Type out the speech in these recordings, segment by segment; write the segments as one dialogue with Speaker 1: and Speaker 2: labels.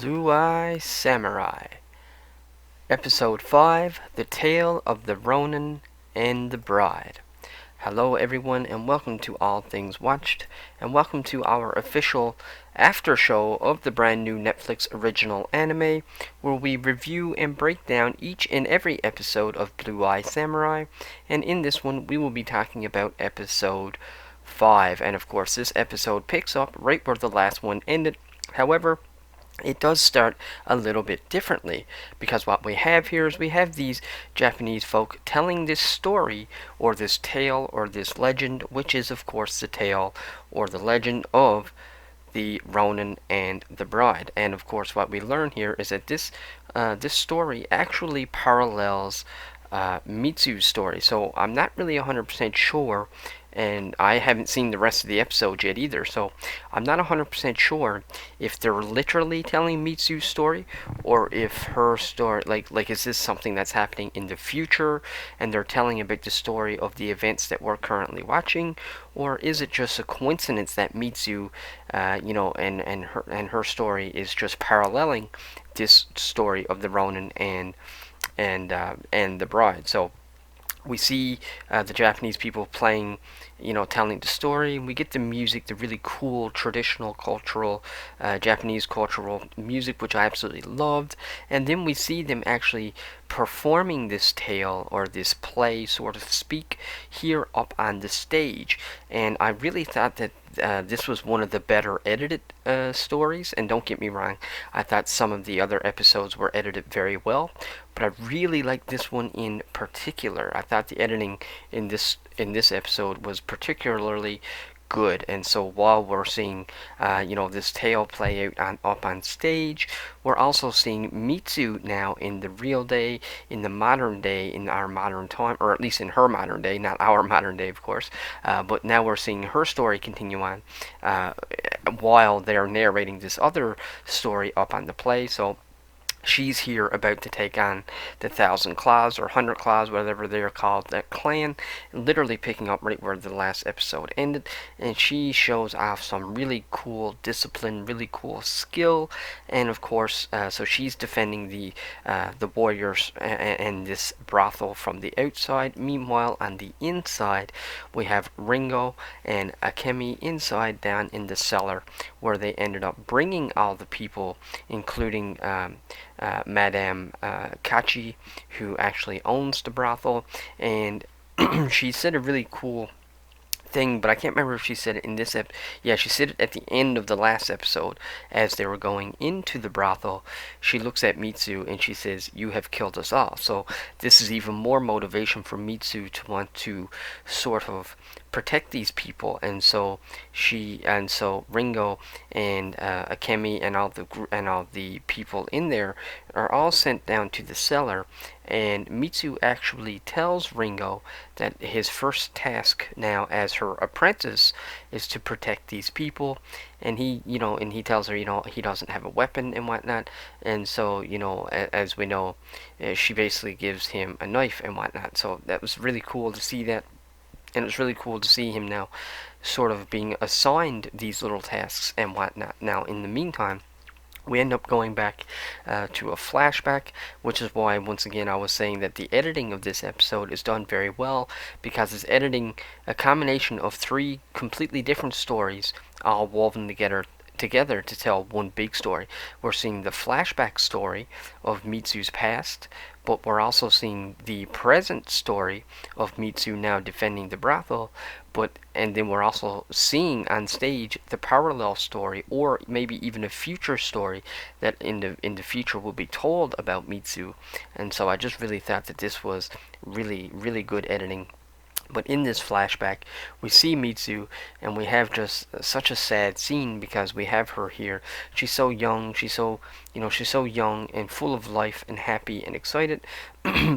Speaker 1: Blue Eye Samurai, Episode 5 The Tale of the Ronin and the Bride. Hello, everyone, and welcome to All Things Watched, and welcome to our official after show of the brand new Netflix original anime, where we review and break down each and every episode of Blue Eye Samurai. And in this one, we will be talking about episode 5. And of course, this episode picks up right where the last one ended. However, it does start a little bit differently, because what we have here is we have these Japanese folk telling this story or this tale or this legend, which is of course the tale or the legend of the Ronin and the Bride. And of course what we learn here is that this story actually parallels Mitsu's story. So I'm not really 100% sure, and I haven't seen the rest of the episode yet either, so I'm not 100% sure if they're literally telling Mitsu's story or if her story, like is this something that's happening in the future and they're telling about the story of the events that we're currently watching, or is it just a coincidence that Mitsu, and her story is just paralleling this story of the Ronin and the Bride. So we see the Japanese people playing, telling the story. We get the music, the really cool traditional cultural Japanese cultural music, which I absolutely loved. And then we see them actually performing this tale or this play, so to speak, here up on the stage. And I really thought that this was one of the better edited stories. And don't get me wrong, I thought some of the other episodes were edited very well, but I really liked this one in particular. I thought the editing in this episode was particularly good. And so while we're seeing this tale play out up on stage, we're also seeing Mitsu now in the real day, in the modern day, in our modern time, or at least in her modern day, not our modern day, of course. But now we're seeing her story continue on while they're narrating this other story up on the play. So she's here about to take on the Thousand Claws or Hundred Claws, whatever they're called, that clan, literally picking up right where the last episode ended. And she shows off some really cool discipline, really cool skill, and of course, so she's defending the warriors and this brothel from the outside. Meanwhile, on the inside, we have Ringo and Akemi inside down in the cellar, where they ended up bringing all the people, including Madame Kachi, who actually owns the brothel. And she said a really cool thing, but I can't remember if she said it in this episode. Yeah, she said it at the end of the last episode as they were going into the brothel. She looks at Mitsu and she says, "You have killed us all." So this is even more motivation for Mitsu to want to sort of protect these people. And so Ringo and Akemi and all the people in there are all sent down to the cellar. And Mitsu actually tells Ringo that his first task now as her apprentice is to protect these people. And he tells her, he doesn't have a weapon and whatnot. And so, as we know, she basically gives him a knife and whatnot. So that was really cool to see that. And it's really cool to see him now sort of being assigned these little tasks and whatnot. Now, in the meantime, we end up going back to a flashback, which is why, once again, I was saying that the editing of this episode is done very well, because it's editing a combination of three completely different stories all woven together to tell one big story. We're seeing the flashback story of Mitsu's past, but we're also seeing the present story of Mitsu now defending the brothel. And then we're also seeing on stage the parallel story, or maybe even a future story that in the future will be told about Mitsu. And so I just really thought that this was really, really good editing. But in this flashback, we see Mitsu, and we have just such a sad scene, because we have her here. She's so young. She's so young and full of life and happy and excited.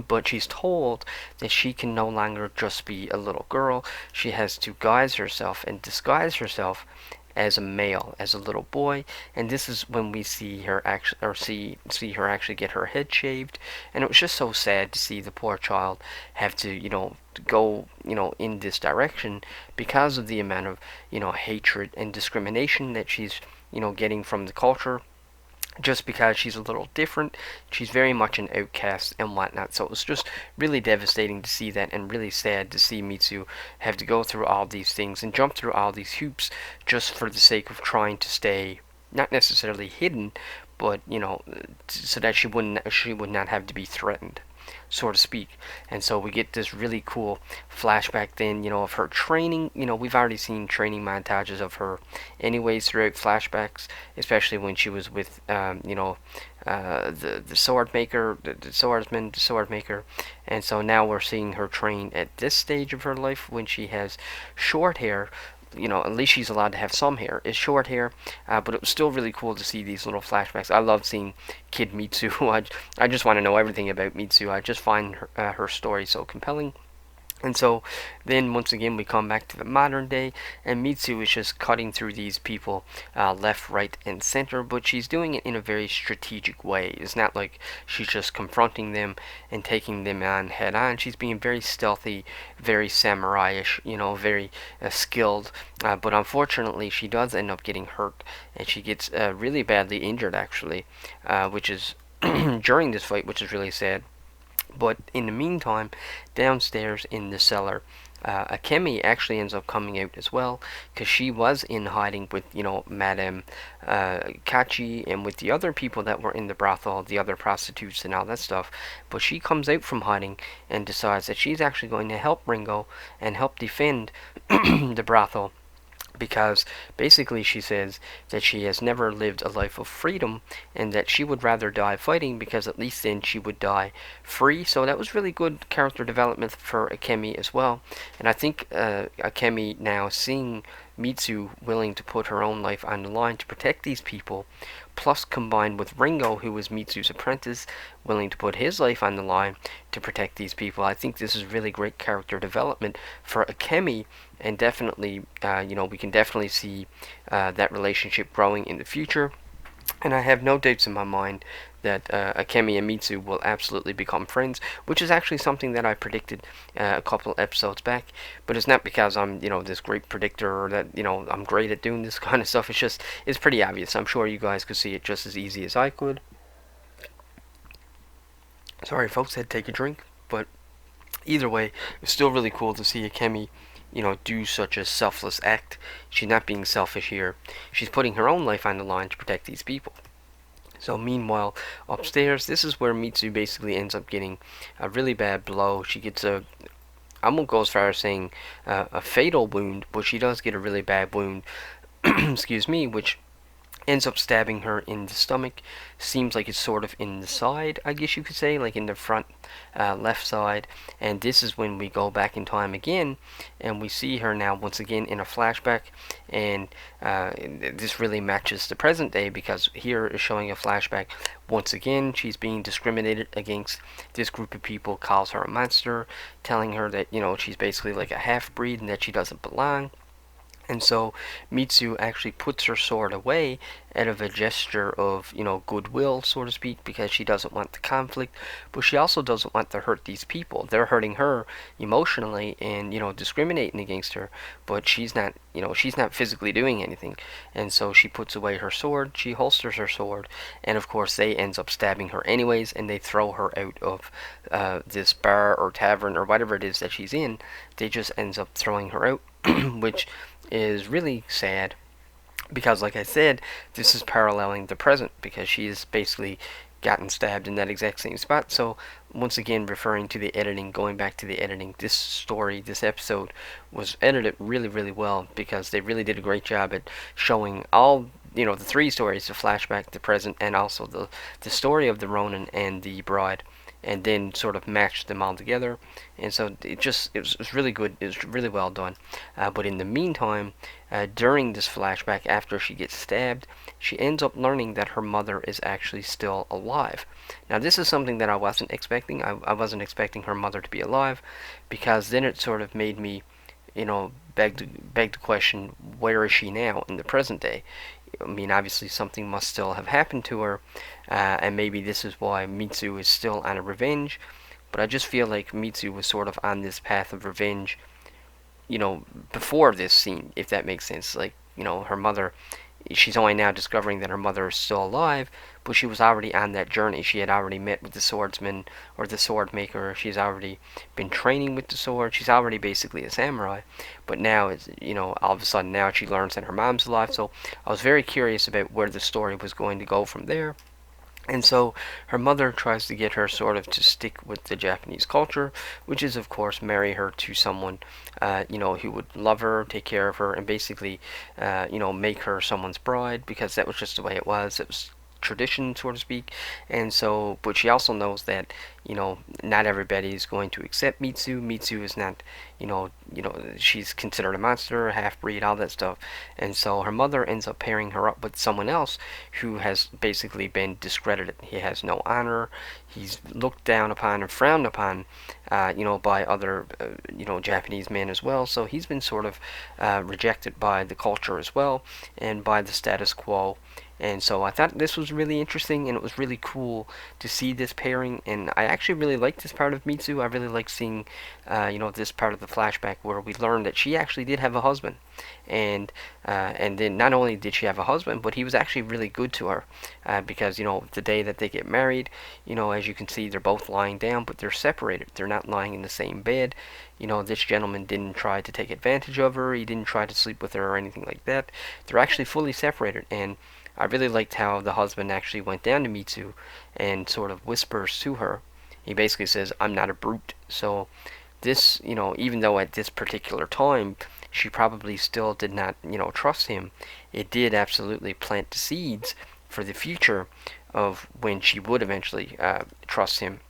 Speaker 1: But she's told that she can no longer just be a little girl. She has to guise herself and disguise herself as a male, as a little boy. And this is when we see her actually, or see her actually get her head shaved. And it was just so sad to see the poor child have to, go, in this direction, because of the amount of, hatred and discrimination that she's, getting from the culture. just because she's a little different. She's very much an outcast and whatnot. So it was just really devastating to see that, and really sad to see Mitsu have to go through all these things and jump through all these hoops just for the sake of trying to stay not necessarily hidden, but so that she would not have to be threatened, so to speak. And so we get this really cool flashback then, of her training. We've already seen training montages of her anyways throughout flashbacks, especially when she was with, the sword maker, the swordsman, the sword maker. And so now we're seeing her train at this stage of her life when she has short hair. At least she's allowed to have some hair. It's short hair, but it was still really cool to see these little flashbacks. I love seeing Kid Mitsu. I just want to know everything about Mitsu. I just find her story so compelling. And so then once again we come back to the modern day, and Mitsu is just cutting through these people left, right, and center, but she's doing it in a very strategic way. It's not like she's just confronting them and taking them on head on. She's being very stealthy, very samurai-ish, very skilled. But unfortunately, she does end up getting hurt, and she gets really badly injured actually, which is during this fight, which is really sad. But in the meantime, downstairs in the cellar, Akemi actually ends up coming out as well, because she was in hiding with, Madame Kachi and with the other people that were in the brothel, the other prostitutes and all that stuff. But she comes out from hiding and decides that she's actually going to help Ringo and help defend the brothel, because basically she says that she has never lived a life of freedom and that she would rather die fighting, because at least then she would die free. So that was really good character development for Akemi as well. And I think Akemi now seeing Mitsu willing to put her own life on the line to protect these people, plus combined with Ringo, who was Mitsu's apprentice, willing to put his life on the line to protect these people. I think this is really great character development for Akemi, and definitely, we can definitely see that relationship growing in the future. And I have no doubts in my mind that Akemi and Mitsu will absolutely become friends, which is actually something that I predicted a couple episodes back. But it's not because I'm, this great predictor, or that, I'm great at doing this kind of stuff. It's pretty obvious. I'm sure you guys could see it just as easy as I could. Sorry, folks, I had to take a drink. But either way, it's still really cool to see Akemi, do such a selfless act. She's not being selfish here. She's putting her own life on the line to protect these people. So meanwhile, upstairs, this is where Mitsu basically ends up getting a really bad blow. She gets I won't go as far as saying a fatal wound, but she does get a really bad wound, excuse me, which ends up stabbing her in the stomach. Seems like it's sort of in the side, I guess you could say, like in the front left side. And this is when we go back in time again, and we see her now once again in a flashback. And this really matches the present day, because here is showing a flashback. Once again, she's being discriminated against. This group of people calls her a monster, telling her that, she's basically like a half-breed and that she doesn't belong. And so Mitsu actually puts her sword away out of a gesture of, goodwill, so to speak, because she doesn't want the conflict, but she also doesn't want to hurt these people. They're hurting her emotionally and, discriminating against her, but she's not physically doing anything. And so she puts away her sword, she holsters her sword, and of course they ends up stabbing her anyways, and they throw her out of this bar or tavern or whatever it is that she's in. They just ends up throwing her out, which is really sad, because like I said, this is paralleling the present, because she is basically gotten stabbed in that exact same spot. So once again, referring to the editing, going back to the editing, this story, this episode was edited really, really well, because they really did a great job at showing all, the three stories, the flashback, the present, and also the story of the Ronin and the bride, and then sort of matched them all together. And so it was really good. It was really well done. But in the meantime, during this flashback, after she gets stabbed, she ends up learning that her mother is actually still alive. Now this is something that I wasn't expecting. I wasn't expecting her mother to be alive, because then it sort of made me, beg the question, where is she now in the present day? I mean, obviously something must still have happened to her, and maybe this is why Mitsu is still on a revenge. But I just feel like Mitsu was sort of on this path of revenge, before this scene, if that makes sense. Like, her mother she's only now discovering that her mother is still alive, but she was already on that journey. She had already met with the swordsman or the sword maker. She's already been training with the sword. She's already basically a samurai. But now, it's, all of a sudden now she learns that her mom's alive. So I was very curious about where the story was going to go from there. And so her mother tries to get her sort of to stick with the Japanese culture, which is, of course, marry her to someone, who would love her, take care of her, and basically, make her someone's bride, because that was just the way it was. It was tradition, so to speak. And so, but she also knows that, not everybody is going to accept Mitsu. Mitsu is not, she's considered a monster, a half breed, all that stuff. And so her mother ends up pairing her up with someone else who has basically been discredited. He has no honor. He's looked down upon and frowned upon, by other, Japanese men as well. So he's been sort of rejected by the culture as well, and by the status quo. And so I thought this was really interesting, and it was really cool to see this pairing. And I actually really liked this part of Mitsu. I really like seeing, this part of the flashback where we learned that she actually did have a husband, and then not only did she have a husband, but he was actually really good to her, because the day that they get married, as you can see, they're both lying down, but they're separated. They're not lying in the same bed. This gentleman didn't try to take advantage of her. He didn't try to sleep with her or anything like that. They're actually fully separated, and I really liked how the husband actually went down to Mitsu and sort of whispers to her. He basically says, "I'm not a brute." So this, even though at this particular time she probably still did not, trust him, it did absolutely plant the seeds for the future of when she would eventually trust him.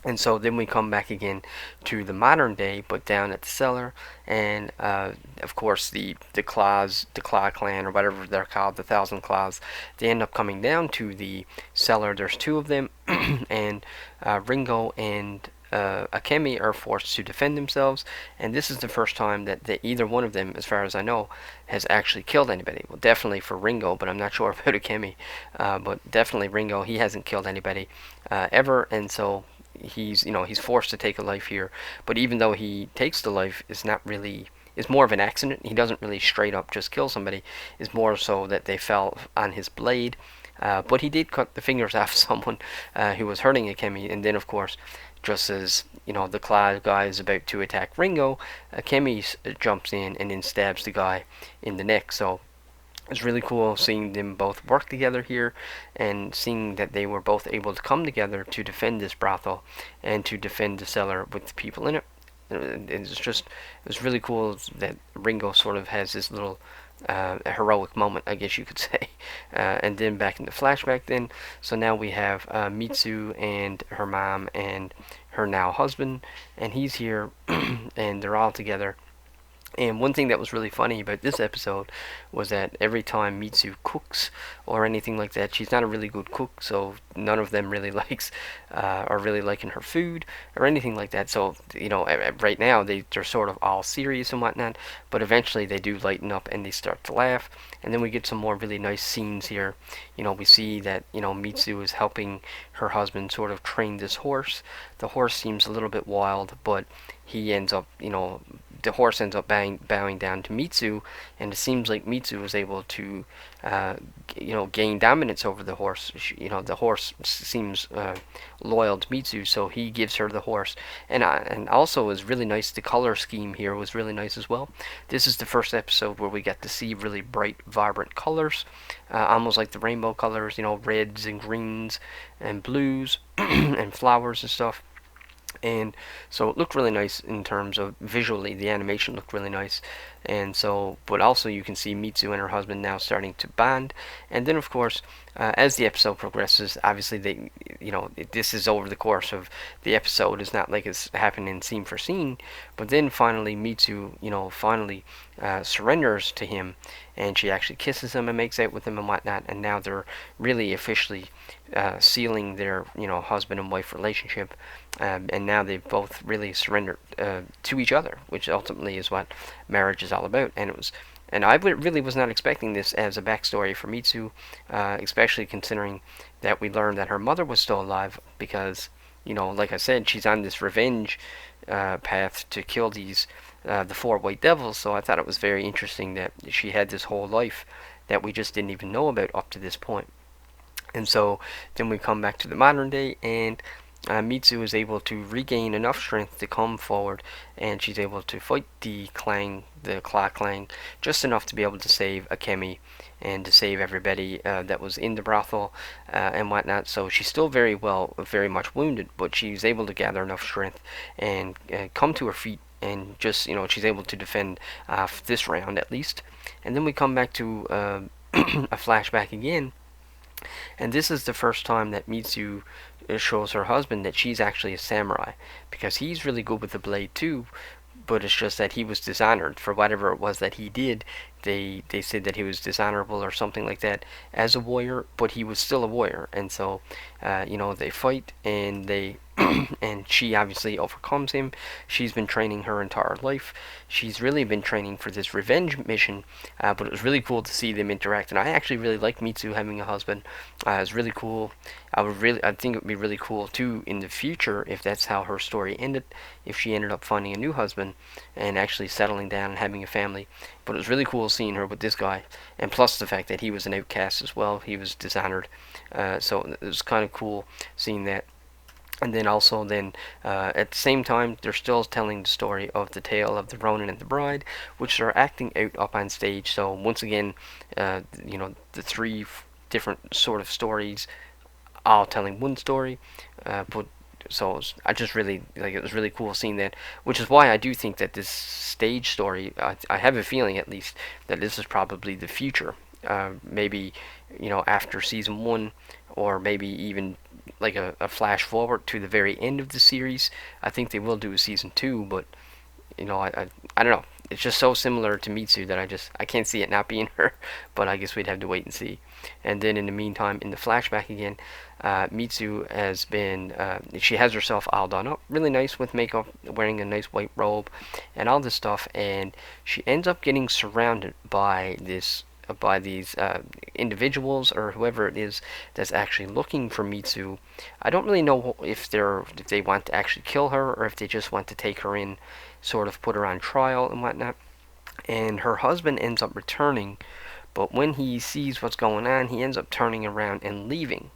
Speaker 1: And so then we come back again to the modern day, but down at the cellar, and of course the Claw clan, or whatever they're called, the Thousand Claws, they end up coming down to the cellar. There's two of them, and Ringo and Akemi are forced to defend themselves, and this is the first time that either one of them, as far as I know, has actually killed anybody. Well, definitely for Ringo, but I'm not sure about Akemi. But definitely Ringo, he hasn't killed anybody ever, and so he's forced to take a life here. But even though he takes the life, it's more of an accident. He doesn't really straight up just kill somebody. It's more so that they fell on his blade. But he did cut the fingers off someone who was hurting Akemi. And then, of course, just as the Claw guy is about to attack Ringo, Akemi jumps in and then stabs the guy in the neck. So it's really cool seeing them both work together here, and seeing that they were both able to come together to defend this brothel and to defend the cellar with the people in it. It was really cool that Ringo sort of has this little heroic moment, I guess you could say. And then back in the flashback then, so now we have Mitsu and her mom and her now husband, and he's here, and they're all together. And one thing that was really funny about this episode was that every time Mitsu cooks or anything like that, she's not a really good cook, so none of them really are really liking her food or anything like that. So, right now they're sort of all serious and whatnot, but eventually they do lighten up and they start to laugh. And then we get some more really nice scenes here. We see that, Mitsu is helping her husband sort of train this horse. The horse seems a little bit wild, but he ends up, the horse ends up bowing down to Mitsu, and it seems like Mitsu was able to, gain dominance over the horse. The horse seems loyal to Mitsu, so he gives her the horse. And also is really nice. The color scheme here was really nice as well. This is the first episode where we get to see really bright, vibrant colors, almost like the rainbow colors. Reds and greens and blues and flowers and stuff. And so it looked really nice in terms of visually. The animation looked really nice. And so, but also you can see Mitsu and her husband now starting to bond. And then, of course, as the episode progresses, obviously this is over the course of the episode. It's not like it's happening scene for scene. But then finally Mitsu, finally surrenders to him, and she actually kisses him and makes out with him and whatnot. And now they're really officially sealing their, husband and wife relationship. And now they've both really surrendered to each other, which ultimately is what marriage is all about. And I really was not expecting this as a backstory for Mitsu, especially considering that we learned that her mother was still alive, because, like I said, she's on this revenge path to kill the four white devils. So I thought it was very interesting that she had this whole life that we just didn't even know about up to this point. And so then we come back to the modern day, and Mitsu is able to regain enough strength to come forward, and she's able to fight the Claw Clan, just enough to be able to save Akemi and to save everybody that was in the brothel and whatnot. So she's still very much wounded, but she's able to gather enough strength and come to her feet, and just, she's able to defend this round at least. And then we come back to a flashback again, and this is the first time that Mitsu shows her husband that she's actually a samurai, because he's really good with the blade too, but it's just that he was dishonored for whatever it was that he did. They said that he was dishonorable or something like that as a warrior, but he was still a warrior. And so they fight, and they and she obviously overcomes him. She's been training her entire life. She's really been training for this revenge mission, but it was really cool to see them interact. And I actually really like Mitsu having a husband. It's really cool. I think it would be really cool too in the future if that's how her story ended, if she ended up finding a new husband and actually settling down and having a family. But it was really cool seeing her with this guy, and plus the fact that he was an outcast as well. He was dishonored, so it was kind of cool seeing that. And then also at the same time, they're still telling the story of the tale of the Ronin and the Bride, which they're acting out up on stage. So once again, the three different sort of stories, all telling one story. But so I just really it was really cool seeing that, which is why I do think that this stage story, I have a feeling at least that this is probably the future. Maybe after season 1, or maybe even like a flash forward to the very end of the series. I think they will do a season 2, but I don't know. It's just so similar to Mitsu that I can't see it not being her. But I guess we'd have to wait and see. And then in the meantime, in the flashback again, Mitsu has been she has herself all done up really nice with makeup, wearing a nice white robe and all this stuff, and she ends up getting surrounded by these individuals, or whoever it is that's actually looking for Mitsu. I don't really know if they want to actually kill her, or if they just want to take her in, sort of put her on trial and whatnot. And her husband ends up returning, but when he sees what's going on, he ends up turning around and leaving.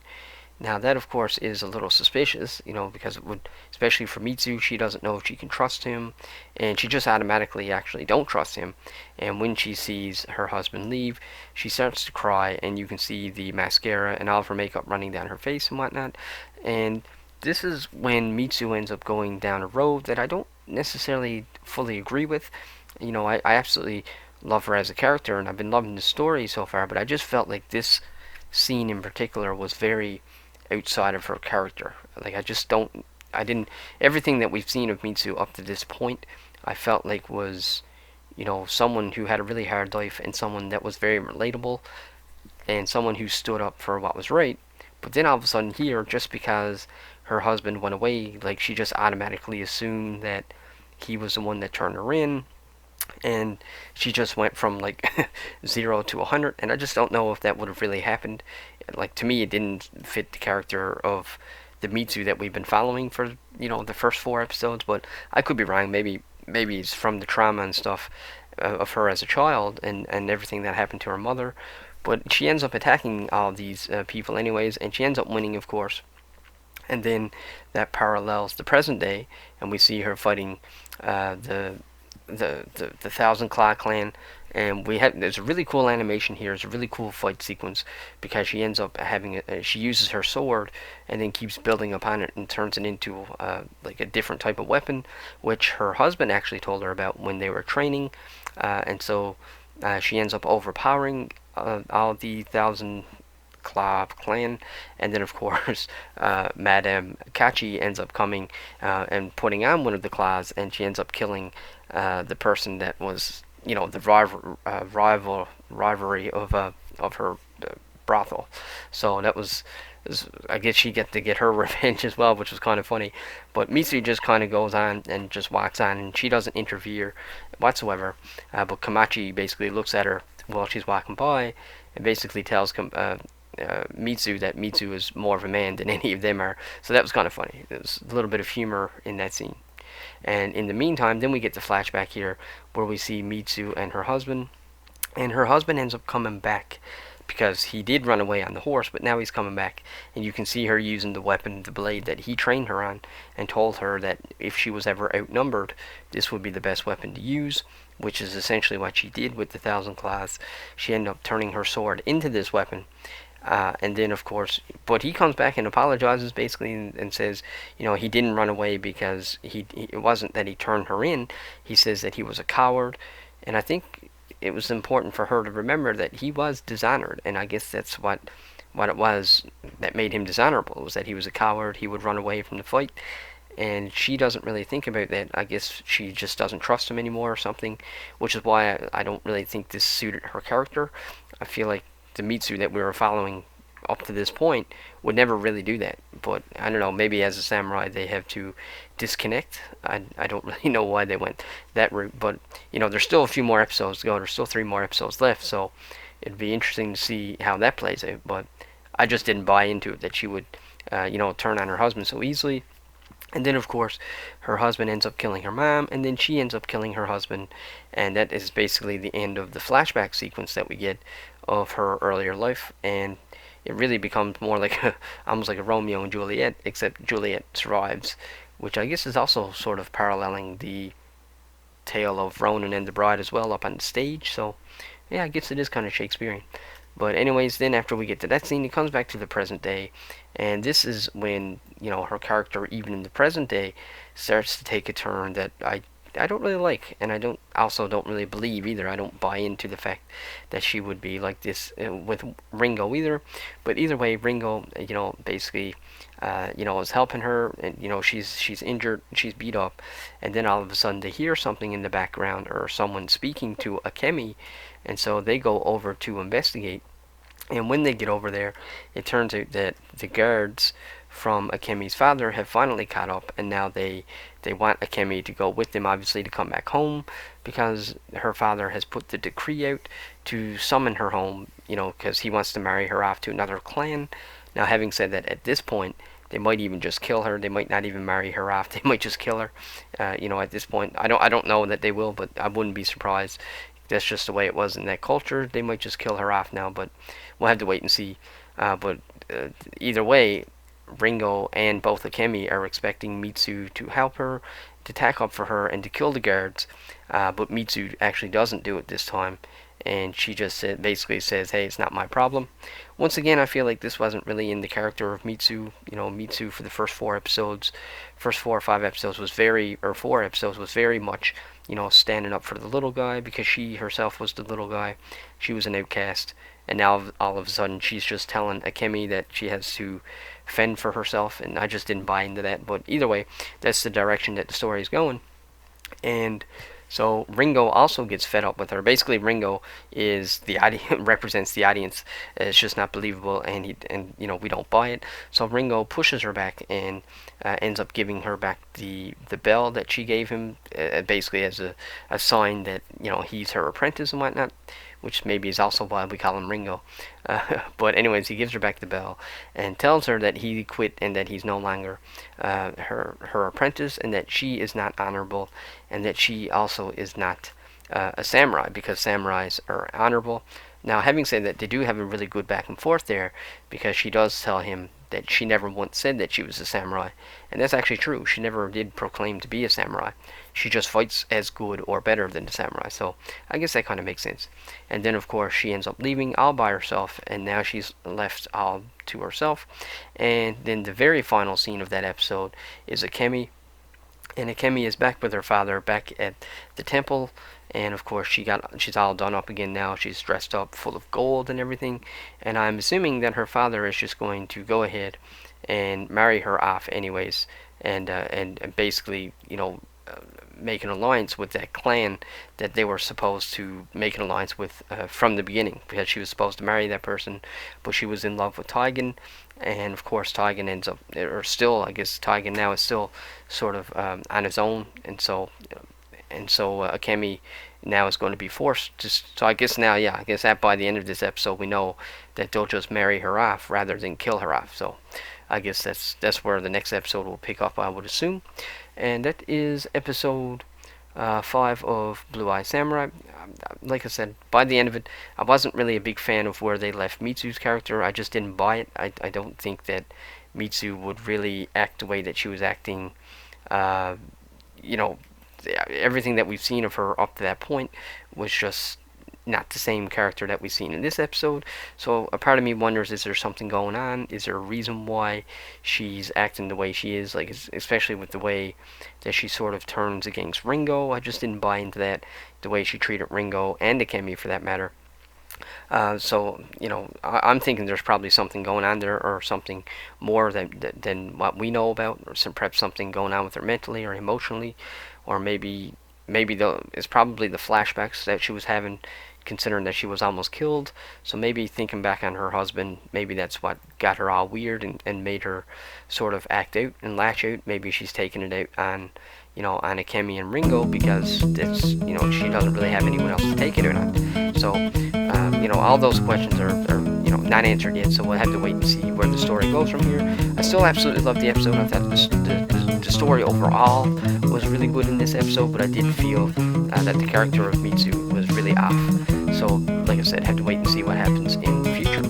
Speaker 1: Now that of course is a little suspicious, because it would, especially for Mitsu, she doesn't know if she can trust him, and she just automatically actually don't trust him. And when she sees her husband leave, she starts to cry, and you can see the mascara and all of her makeup running down her face and whatnot. And this is when Mitsu ends up going down a road that I don't necessarily fully agree with. I absolutely love her as a character, and I've been loving the story so far, but I just felt like this scene in particular was very outside of her character. Everything that we've seen of Mitsu up to this point, I felt like was, someone who had a really hard life, and someone that was very relatable, and someone who stood up for what was right. But then all of a sudden here, just because her husband went away, she just automatically assumed that he was the one that turned her in, and she just went from 0 to 100, and I just don't know if that would have really happened. To me, it didn't fit the character of the Mitsu that we've been following for the first 4 episodes, but I could be wrong. Maybe it's from the trauma and stuff of her as a child, and everything that happened to her mother. But she ends up attacking all these people anyways, and she ends up winning, of course. And then that parallels the present day, and we see her fighting the Thousand Claw Clan, and there's a really cool animation here. It's a really cool fight sequence, because she ends up she uses her sword and then keeps building upon it and turns it into a different type of weapon, which her husband actually told her about when they were training, and so she ends up overpowering all the Thousand Claw Clan, and then of course Madame Kachi ends up coming and putting on one of the claws, and she ends up killing the person that was the rivalry of her brothel. So that was, I guess she get to get her revenge as well, which was kind of funny. But Mitsu just kind of goes on and just walks on, and she doesn't interfere whatsoever. But Kamachi basically looks at her while she's walking by, and basically tells Mitsu that Mitsu is more of a man than any of them are. So that was kind of funny. There's a little bit of humor in that scene. And in the meantime, then we get the flashback here where we see Mitsu and her husband, And her husband ends up coming back because he did run away on the horse, but now he's coming back, and you can see her using the weapon, the blade that he trained her on, and told her that if she was ever outnumbered, this would be the best weapon to use, which is essentially what she did with the Thousand Claws. She ended up turning her sword into this weapon. And then, of course, but he comes back and apologizes basically, and says, he didn't run away because it wasn't that he turned her in. He says that he was a coward, and I think it was important for her to remember that he was dishonored, and I guess that's what it was that made him dishonorable, was that he was a coward. He would run away from the fight, and she doesn't really think about that. I guess she just doesn't trust him anymore or something, which is why I don't really think this suited her character. I feel like the Mitsu that we were following up to this point would never really do that. But I don't know, maybe as a samurai they have to disconnect. I don't really know why they went that route, but there's still a few more episodes to go. There's still 3 more episodes left, so it'd be interesting to see how that plays out. But I just didn't buy into it that she would, turn on her husband so easily. And then, of course, her husband ends up killing her mom, and then she ends up killing her husband, and that is basically the end of the flashback sequence that we get of her earlier life, and it really becomes more like almost like a Romeo and Juliet, except Juliet survives, which I guess is also sort of paralleling the tale of Ronin and the Bride as well up on the stage. So yeah, I guess it is kind of Shakespearean. But anyways, then after we get to that scene, it comes back to the present day, and this is when her character, even in the present day, starts to take a turn that I don't really like, and I don't really believe either. I don't buy into the fact that she would be like this with Ringo either. But either way, Ringo, basically, is helping her, and she's injured, she's beat up, and then all of a sudden they hear something in the background or someone speaking to Akemi, and so they go over to investigate. And when they get over there, it turns out that the guards from Akemi's father have finally caught up, and now they want Akemi to go with them, obviously, to come back home, because her father has put the decree out to summon her home, because he wants to marry her off to another clan. Now, having said that, at this point, they might even just kill her. They might not even marry her off. They might just kill her. At this point, I don't know that they will, but I wouldn't be surprised. That's just the way it was in that culture. They might just kill her off now, but we'll have to wait and see. But either way, Ringo and both Akemi are expecting Mitsu to help her, to tack up for her, and to kill the guards. But Mitsu actually doesn't do it this time, and she just basically says, "Hey, it's not my problem." Once again, I feel like this wasn't really in the character of Mitsu. Mitsu for the first 4 episodes, first 4 or 5 episodes was very, or 4 episodes was very much, standing up for the little guy, because she herself was the little guy. She was an outcast, and now all of a sudden she's just telling Akemi that she has to fend for herself, and I just didn't buy into that. But either way, that's the direction that the story is going. And so Ringo also gets fed up with her. Basically, Ringo is the represents the audience. It's just not believable, and we don't buy it. So Ringo pushes her back and ends up giving her back the bell that she gave him, basically as a sign that he's her apprentice and whatnot, which maybe is also why we call him Ringo. But anyways, he gives her back the bell and tells her that he quit and that he's no longer her apprentice, and that she is not honorable, and that she also is not a samurai, because samurais are honorable. Now, having said that, they do have a really good back and forth there, because she does tell him that she never once said that she was a samurai, and that's actually true. She never did proclaim to be a samurai. She just fights as good or better than the samurai, so I guess that kind of makes sense. And then, of course, she ends up leaving all by herself, and now she's left all to herself. And then the very final scene of that episode is Akemi, and Akemi is back with her father, back at the temple, and of course she's all done up again now. She's dressed up full of gold and everything, and I'm assuming that her father is just going to go ahead and marry her off anyways, and basically make an alliance with that clan that they were supposed to make an alliance with from the beginning, because she was supposed to marry that person, but she was in love with Taigen, and of course Taigen ends up, or still, I guess Taigen now is still sort of on his own, and so Akemi now is going to be forced to. So I guess now, yeah, I guess that by the end of this episode, we know that they'll just marry her off rather than kill her off. So I guess that's where the next episode will pick up, I would assume. And that is episode 5 of Blue Eye Samurai. like I said, by the end of it, I wasn't really a big fan of where they left Mitsu's character. I just didn't buy it. I don't think that Mitsu would really act the way that she was acting. Uh, you know, everything that we've seen of her up to that point was just not the same character that we've seen in this episode. So a part of me wonders, is there something going on? Is there a reason why she's acting the way she is? Like, especially with the way that she sort of turns against Ringo. I just didn't buy into that, the way she treated Ringo and Akemi for that matter. So, I'm thinking there's probably something going on there, or something more than what we know about, or perhaps something going on with her mentally or emotionally, or maybe it's probably the flashbacks that she was having, considering that she was almost killed. So maybe thinking back on her husband, maybe that's what got her all weird, and made her sort of act out and lash out. Maybe she's taking it out on, on Akemi and Ringo, because it's, she doesn't really have anyone else to take it out on. So, all those questions are not answered yet. So we'll have to wait and see where the story goes from here. I still absolutely love the episode. I thought the story overall was really good in this episode, but I did feel that the character of Mitsu was really off. So, like I said, have to wait and see what happens in the future.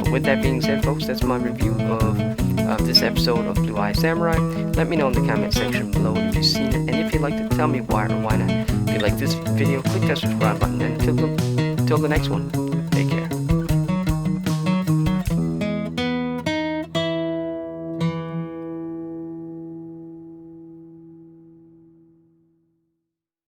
Speaker 1: But with that being said, folks, that's my review of this episode of Blue Eye Samurai. Let me know in the comment section below if you've seen it, and if you'd like to tell me why or why not. If you like this video, click that subscribe button, and until the next one.